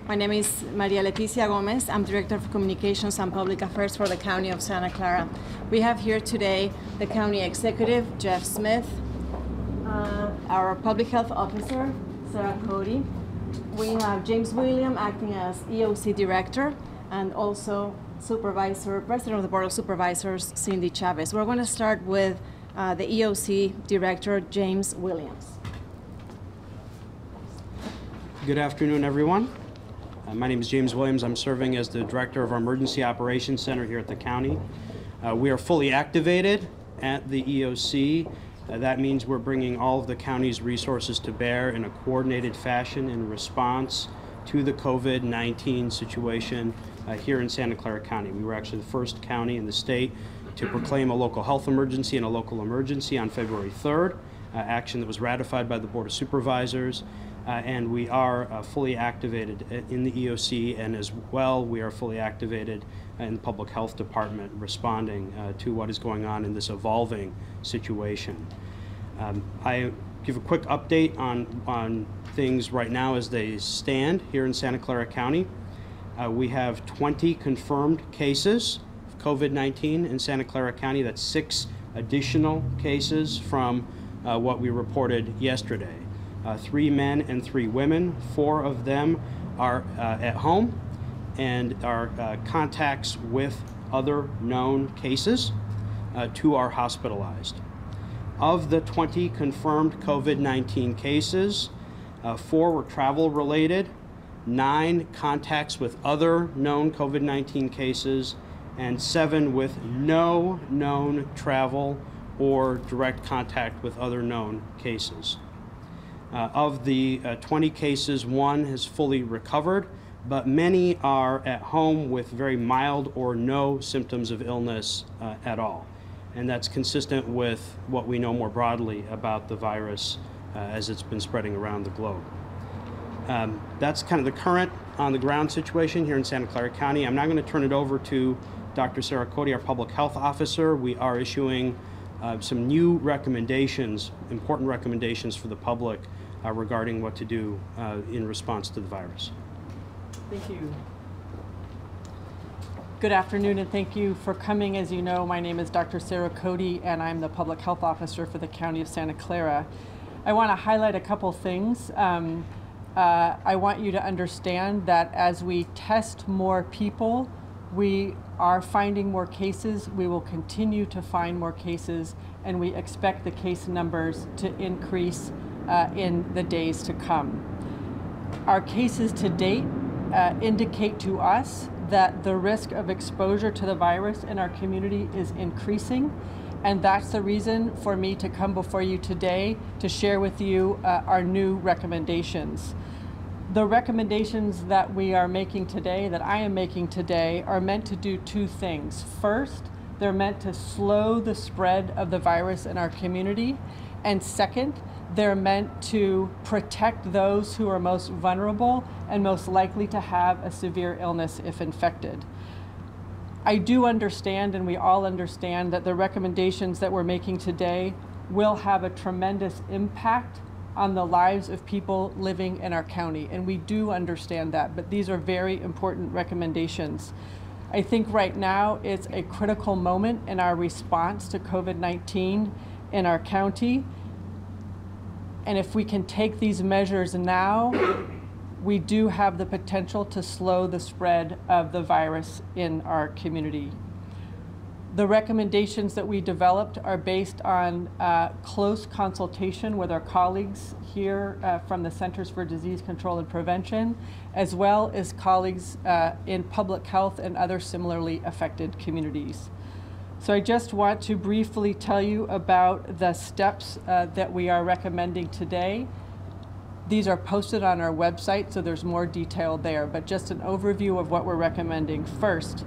My name is Maria Leticia Gomez. I'm Director of Communications and Public Affairs for the County of Santa Clara. We have here today the County Executive, Jeff Smith, our Public Health Officer, Clara County. We have James William acting as EOC Director, and also President of the Board of Supervisors, Cindy Chavez. We're going to start with the EOC Director, James Williams. Good afternoon, everyone. My name is James Williams. I'm serving as the Director of our Emergency Operations Center here at the county. We are fully activated at the EOC. That means we're bringing all of the county's resources to bear in a coordinated fashion in response to the COVID-19 situation here in Santa Clara County. We were actually the first county in the state to proclaim a local health emergency and a local emergency on February 3rd, action that was ratified by the Board of Supervisors. And we are fully activated in the EOC, and as well we are fully activated in the Public Health Department responding to what is going on in this evolving situation. I give a quick update on things right now as they stand here in Santa Clara County. We have 20 confirmed cases of COVID-19 in Santa Clara County. That's 6 additional cases from what we reported yesterday. 3 men and 3 women. 4 of them are at home and are contacts with other known cases. 2 are hospitalized. Of the 20 confirmed COVID-19 cases, 4 were travel related, 9 contacts with other known COVID-19 cases, and 7 with no known travel or direct contact with other known cases. Of the 20 cases, 1 has fully recovered, but many are at home with very mild or no symptoms of illness at all. And that's consistent with what we know more broadly about the virus as it's been spreading around the globe. That's kind of the current on-the-ground situation here in Santa Clara County. I'm now going to turn it over to Dr. Clara County, our Public Health Officer. We are issuing some new recommendations, important recommendations for the public regarding what to do in response to the virus. Thank you. Good afternoon, and thank you for coming. As you know, my name is Dr. Clara County, and I'm the Public Health Officer for the County of Santa Clara. I want to highlight a couple things. I want you to understand that as we test more people, we are finding more cases. We will continue to find more cases, and we expect the case numbers to increase in the days to come. Our cases to date indicate to us that the risk of exposure to the virus in our community is increasing, and that's the reason for me to come before you today to share with you our new recommendations. The recommendations that we are making today, that I am making today, are meant to do 2 things. First, they're meant to slow the spread of the virus in our community, and second, they're meant to protect those who are most vulnerable and most likely to have a severe illness if infected. I do understand, and we all understand, that the recommendations that we're making today will have a tremendous impact on the lives of people living in our county, and we do understand that, but these are very important recommendations. I think right now it's a critical moment in our response to COVID-19 in our county. And if we can take these measures now, we do have the potential to slow the spread of the virus in our community. The recommendations that we developed are based on close consultation with our colleagues here from the Centers for Disease Control and Prevention, as well as colleagues in public health and other similarly affected communities. So I just want to briefly tell you about the steps that we are recommending today. These are posted on our website, so there's more detail there, but just an overview of what we're recommending. First,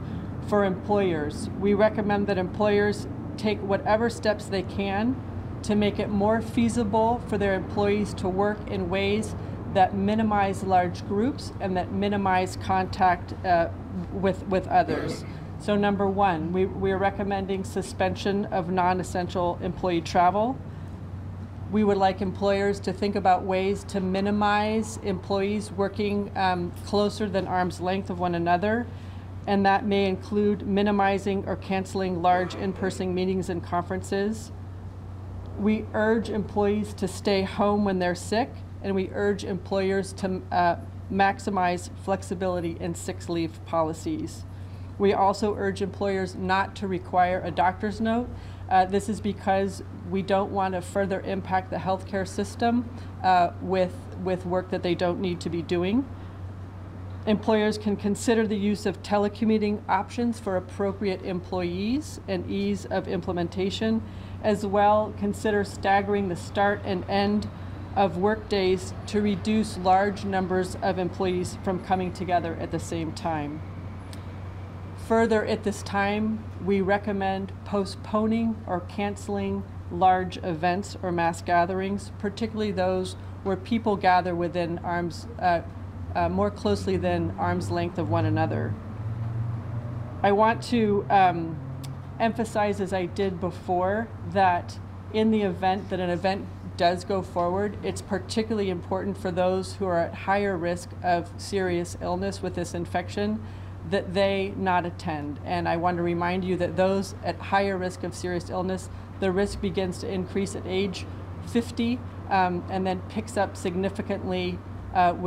for employers, we recommend that employers take whatever steps they can to make it more feasible for their employees to work in ways that minimize large groups and that minimize contact with others. So number 1, we're recommending suspension of non-essential employee travel. We would like employers to think about ways to minimize employees working closer than arm's length of one another, and that may include minimizing or canceling large in-person meetings and conferences. We urge employees to stay home when they're sick, and we urge employers to maximize flexibility in sick leave policies. We also urge employers not to require a doctor's note. This is because we don't want to further impact the healthcare system with work that they don't need to be doing. Employers can consider the use of telecommuting options for appropriate employees and ease of implementation. As well, consider staggering the start and end of work days to reduce large numbers of employees from coming together at the same time. Further, at this time, we recommend postponing or canceling large events or mass gatherings, particularly those where people gather within more closely than arm's length of one another. I want to emphasize, as I did before, that in the event that an event does go forward, it's particularly important for those who are at higher risk of serious illness with this infection that they not attend. And I want to remind you that those at higher risk of serious illness, the risk begins to increase at age 50 and then picks up significantly as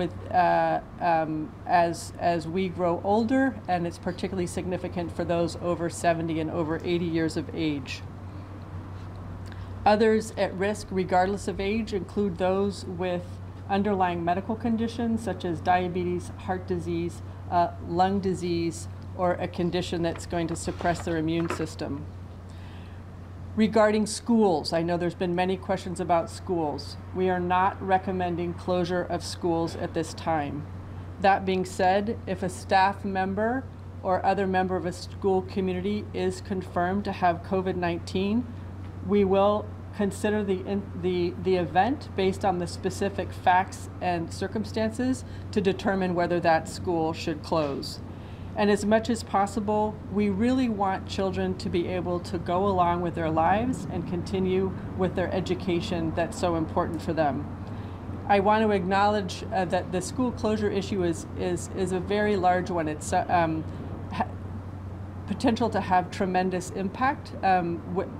we grow older, and it's particularly significant for those over 70 and over 80 years of age. Others at risk, regardless of age, include those with underlying medical conditions such as diabetes, heart disease, lung disease, or a condition that's going to suppress their immune system. Regarding schools, I know there's been many questions about schools. We are not recommending closure of schools at this time. That being said, if a staff member or other member of a school community is confirmed to have COVID-19, we will consider the event based on the specific facts and circumstances to determine whether that school should close. And as much as possible, we really want children to be able to go along with their lives and continue with their education that's so important for them. I want to acknowledge that the school closure issue is a very large one. It's potential to have tremendous impact,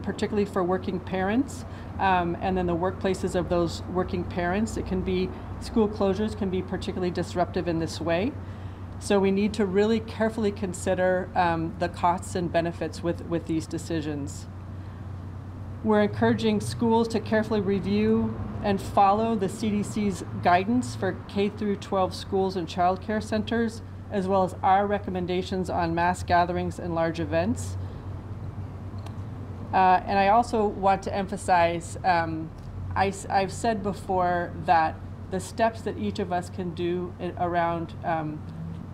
particularly for working parents, and then the workplaces of those working parents. School closures can be particularly disruptive in this way. So we need to really carefully consider the costs and benefits with these decisions. We're encouraging schools to carefully review and follow the CDC's guidance for K through 12 schools and child care centers, as well as our recommendations on mass gatherings and large events. And I also want to emphasize, I've said before that the steps that each of us can do around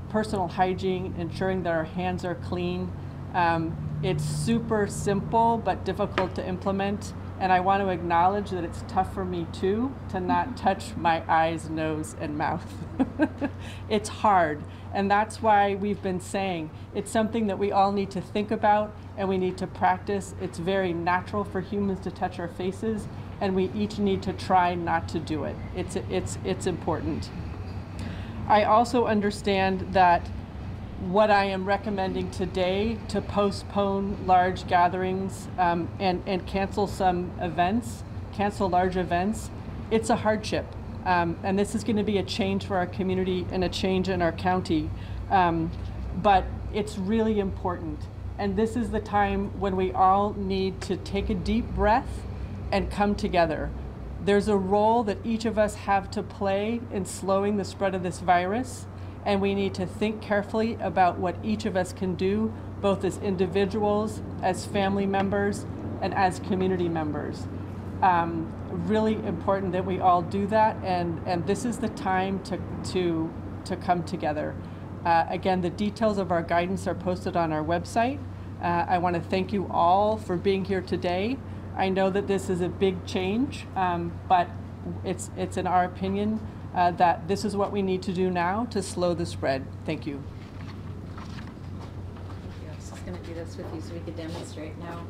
personal hygiene, ensuring that our hands are clean, it's super simple but difficult to implement. And I want to acknowledge that it's tough for me too to not touch my eyes, nose, and mouth. It's hard. And that's why we've been saying it's something that we all need to think about and we need to practice. It's very natural for humans to touch our faces, and we each need to try not to do it. It's important. I also understand that what I am recommending today to postpone large gatherings and cancel some events, cancel large events, it's a hardship. And this is going to be a change for our community and a change in our county. But it's really important. And this is the time when we all need to take a deep breath and come together. There's a role that each of us have to play in slowing the spread of this virus, and we need to think carefully about what each of us can do, both as individuals, as family members, and as community members. Really important that we all do that, and this is the time to come together. Again, the details of our guidance are posted on our website. I want to thank you all for being here today. I know that this is a big change, but it's in our opinion that this is what we need to do now to slow the spread. Thank you. I was just going to do this with you so we could demonstrate now.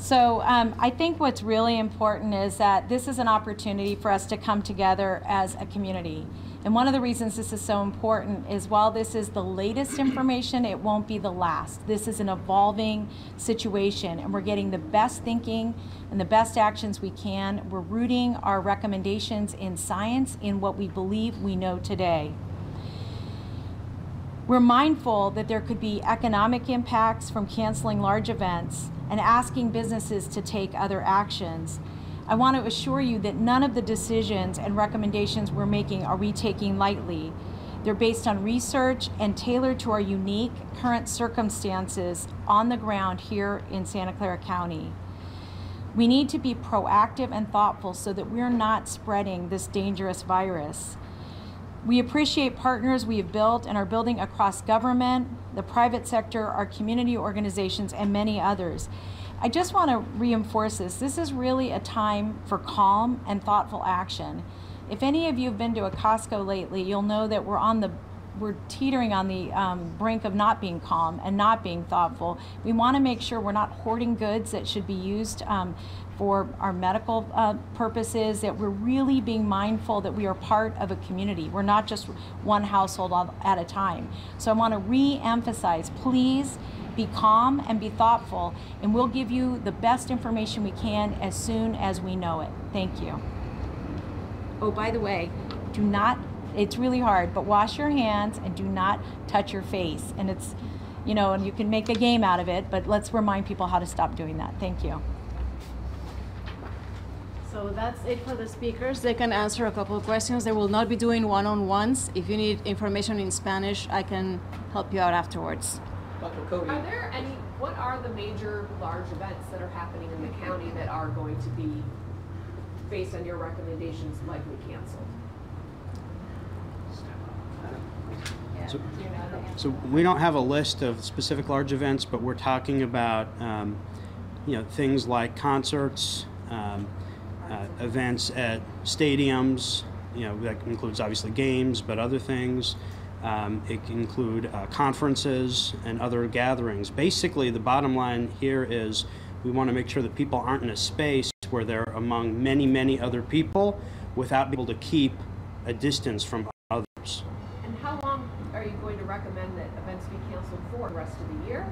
So I think what's really important is that this is an opportunity for us to come together as a community. And one of the reasons this is so important is while this is the latest information, it won't be the last. This is an evolving situation, and we're getting the best thinking and the best actions we can. We're rooting our recommendations in science, in what we believe we know today. We're mindful that there could be economic impacts from canceling large events and asking businesses to take other actions. I want to assure you that none of the decisions and recommendations we're making are we taking lightly. They're based on research and tailored to our unique current circumstances on the ground here in Santa Clara County. We need to be proactive and thoughtful so that we're not spreading this dangerous virus. We appreciate partners we have built and are building across government, the private sector, our community organizations, and many others. I just want to reinforce this. This is really a time for calm and thoughtful action. If any of you have been to a Costco lately, you'll know that we're teetering on the brink of not being calm and not being thoughtful. We want to make sure we're not hoarding goods that should be used for our medical purposes, that we're really being mindful that we are part of a community. We're not just one household at a time. So I want to re-emphasize, please be calm and be thoughtful, and we'll give you the best information we can as soon as we know it. Thank you. Oh, by the way, do not, it's really hard, but wash your hands and do not touch your face. And it's, you know, and you can make a game out of it, but let's remind people how to stop doing that. Thank you. So that's it for the speakers. They can answer a couple of questions. They will not be doing one-on-ones. If you need information in Spanish, I can help you out afterwards. Dr. Cody. What are the major large events that are happening in the county that are going to be, based on your recommendations, likely canceled? So we don't have a list of specific large events, but we're talking about things like concerts, events at stadiums. That includes obviously games, but other things. It can include conferences and other gatherings. Basically, the bottom line here is we want to make sure that people aren't in a space where they're among many, many other people without being able to keep a distance from others. And how long are you going to recommend that events be canceled for the rest of the year?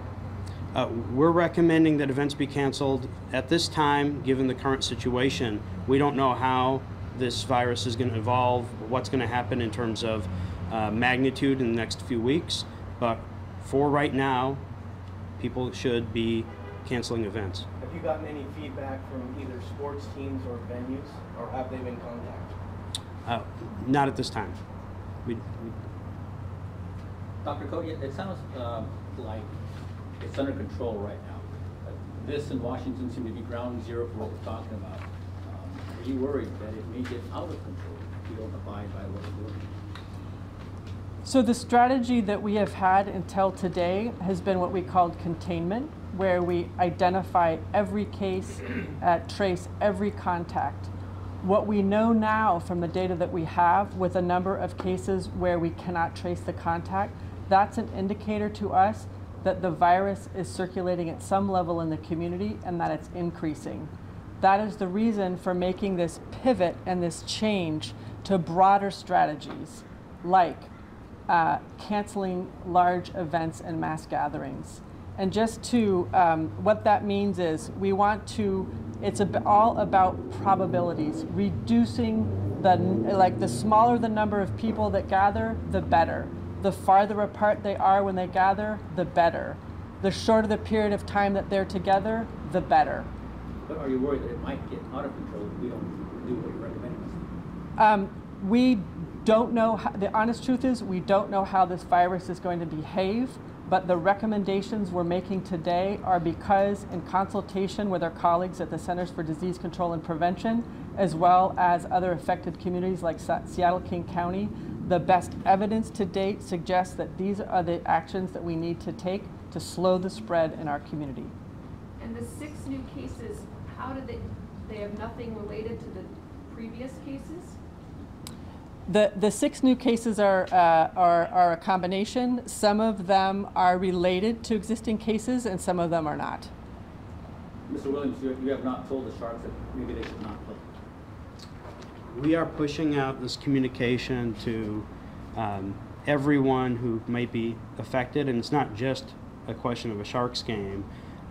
We're recommending that events be canceled at this time, given the current situation. We don't know how this virus is going to evolve, what's going to happen in terms of magnitude in the next few weeks, but for right now, people should be canceling events. Have you gotten any feedback from either sports teams or venues, or have they been contacted? Not at this time. Dr. Cody, it sounds like it's under control right now. This in Washington seem to be ground zero for what we're talking about. Are you worried that it may get out of control if you don't abide by what we're doing? So the strategy that we have had until today has been what we called containment, where we identify every case, trace every contact. What we know now from the data that we have with a number of cases where we cannot trace the contact, that's an indicator to us that the virus is circulating at some level in the community and that it's increasing. That is the reason for making this pivot and this change to broader strategies like canceling large events and mass gatherings. And just to, what that means is we want to, it's all about probabilities, reducing the smaller the number of people that gather, the better. The farther apart they are when they gather, the better. The shorter the period of time that they're together, the better. But are you worried that it might get out of control if we don't do what you're recommending? We don't know, the honest truth is we don't know how this virus is going to behave, but the recommendations we're making today are because in consultation with our colleagues at the Centers for Disease Control and Prevention, as well as other affected communities like Seattle-King County, the best evidence to date suggests that these are the actions that we need to take to slow the spread in our community. And the 6 new cases, how did they have nothing related to the previous cases? The 6 new cases are a combination. Some of them are related to existing cases and some of them are not. Mr. Williams, you have not told the sharks that maybe they should not play. We are pushing out this communication to everyone who might be affected, and it's not just a question of a Sharks game.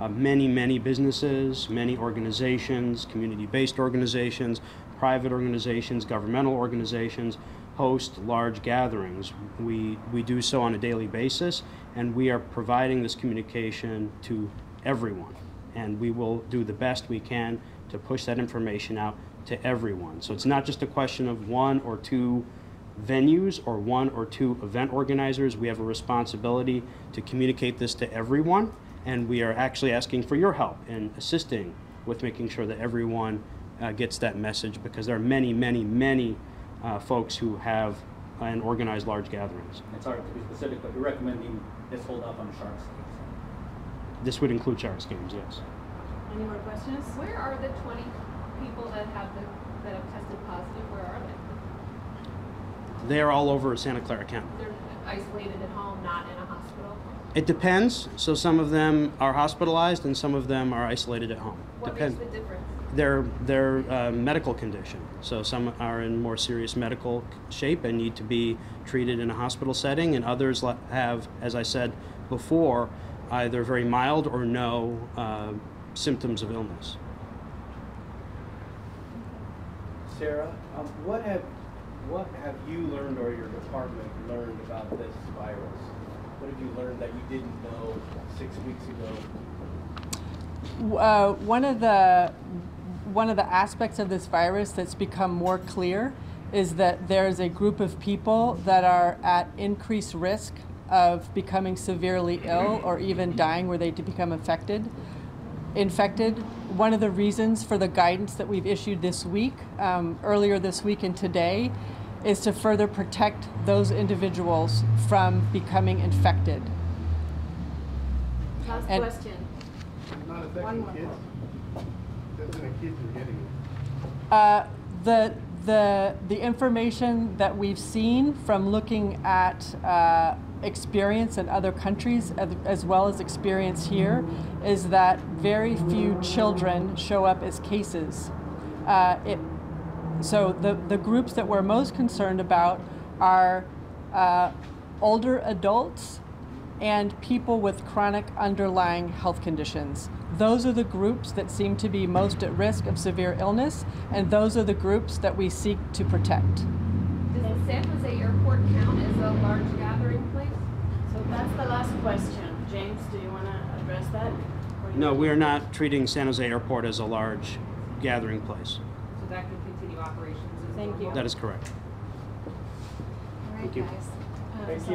Many businesses, many organizations, community-based organizations, private organizations, governmental organizations host large gatherings. We do so on a daily basis, and we are providing this communication to everyone. And we will do the best we can to push that information out to everyone. So it's not just a question of one or two venues or one or two event organizers. We have a responsibility to communicate this to everyone, and we are actually asking for your help in assisting with making sure that everyone gets that message, because there are many folks who have and organize large gatherings. It's hard to be specific, but you're recommending this hold up on Sharks games. This would include Sharks games, yes. Any more questions? Where are the 20 people that have tested positive? Where are they? They are all over Santa Clara County. They're isolated at home, not in a hospital? It depends. So some of them are hospitalized and some of them are isolated at home. What makes the difference? Their medical condition. So some are in more serious medical shape and need to be treated in a hospital setting, and others have, as I said before, either very mild or no symptoms of illness. Sarah, what have you learned, or your department learned, about this virus? What have you learned that you didn't know 6 weeks ago? One of the aspects of this virus that's become more clear is that there's a group of people that are at increased risk of becoming severely ill or even dying were they to become infected. One of the reasons for the guidance that we've issued this week, earlier this week and today, is to further protect those individuals from becoming infected. Last And- question. Not One affecting more. kids? That's when the kids are getting it. The information that we've seen from looking at experience in other countries as well as experience here is that very few children show up as cases. So the groups that we're most concerned about are older adults and people with chronic underlying health conditions. Those are the groups that seem to be most at risk of severe illness, and those are the groups that we seek to protect. Does the San Jose Airport count as a large gathering place? So that's the last question. James, do you want to address that? No, we are not treating San Jose Airport as a large gathering place. So that can continue operations as Thank normal? you. That is correct. All right, Thank you. guys. Thank you.